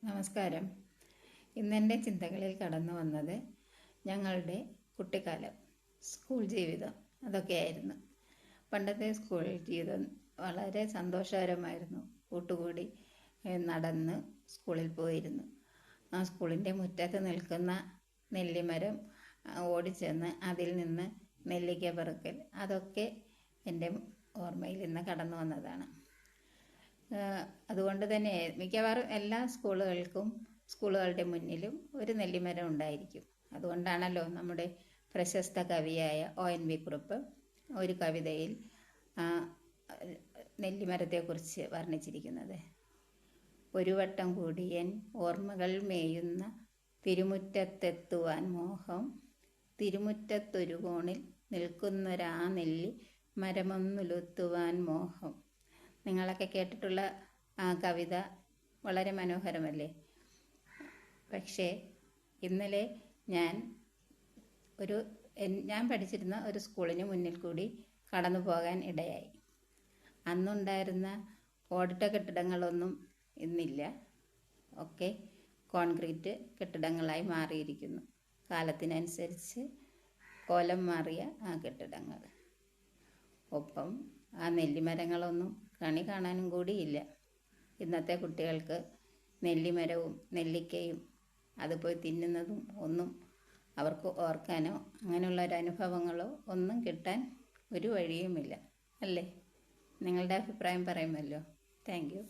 നമസ്കാരം. ഇന്നെൻ്റെ ചിന്തകളിൽ കടന്നു വന്നത് ഞങ്ങളുടെ കുട്ടിക്കാലം, സ്കൂൾ ജീവിതം അതൊക്കെയായിരുന്നു. പണ്ടത്തെ സ്കൂൾ ജീവിതം വളരെ സന്തോഷകരമായിരുന്നു. കൂട്ടുകൂടി നടന്ന് സ്കൂളിൽ പോയിരുന്നു. ആ സ്കൂളിൻ്റെ മുറ്റത്ത് നിൽക്കുന്ന നെല്ലിമരം ഓടിച്ചെന്ന് അതിൽ നിന്ന് നെല്ലിക്ക പെറുക്കൽ, അതൊക്കെ എൻ്റെ ഓർമ്മയിൽ ഇന്ന് കടന്നു വന്നതാണ്. അതുകൊണ്ട് തന്നെ മിക്കവാറും എല്ലാ സ്കൂളുകളുടെ മുന്നിലും ഒരു നെല്ലിമരം ഉണ്ടായിരിക്കും. അതുകൊണ്ടാണല്ലോ നമ്മുടെ പ്രശസ്ത കവിയായ ONV കുറുപ്പ് ഒരു കവിതയിൽ നെല്ലിമരത്തെക്കുറിച്ച് വർണ്ണിച്ചിരിക്കുന്നത്. ഒരു വട്ടം കൂടിയൻ ഓർമ്മകൾ മേയുന്ന തിരുമുറ്റത്തെത്തുവാൻ മോഹം, തിരുമുറ്റത്തൊരു കോണിൽ നിൽക്കുന്നൊരാ നെല്ലി മരമൊന്നുലുത്തുവാൻ മോഹം. നിങ്ങളൊക്കെ കേട്ടിട്ടുള്ള ആ കവിത വളരെ മനോഹരമല്ലേ? പക്ഷേ ഇന്നലെ ഞാൻ പഠിച്ചിരുന്ന ഒരു സ്കൂളിന് മുന്നിൽ കൂടി കടന്നു പോകാൻ ഇടയായി. അന്നുണ്ടായിരുന്ന ഓടിട്ട കെട്ടിടങ്ങളൊന്നും ഇന്നില്ല. ഒക്കെ കോൺക്രീറ്റ് കെട്ടിടങ്ങളായി മാറിയിരിക്കുന്നു. കാലത്തിനനുസരിച്ച് കോലം മാറിയ ആ കെട്ടിടങ്ങൾ. ഒപ്പം ആ നെല്ലിമരങ്ങളൊന്നും കണി കാണാനും കൂടിയില്ല. ഇന്നത്തെ കുട്ടികൾക്ക് നെല്ലിമരവും നെല്ലിക്കയും അത് പോയി തിന്നുന്നതും ഒന്നും അവർക്ക് ഓർക്കാനോ അങ്ങനെയുള്ള ഒരു അനുഭവങ്ങളോ ഒന്നും കിട്ടാൻ ഒരു വഴിയുമില്ല, അല്ലേ? നിങ്ങളുടെ അഭിപ്രായം പറയുമല്ലോ. Thank you.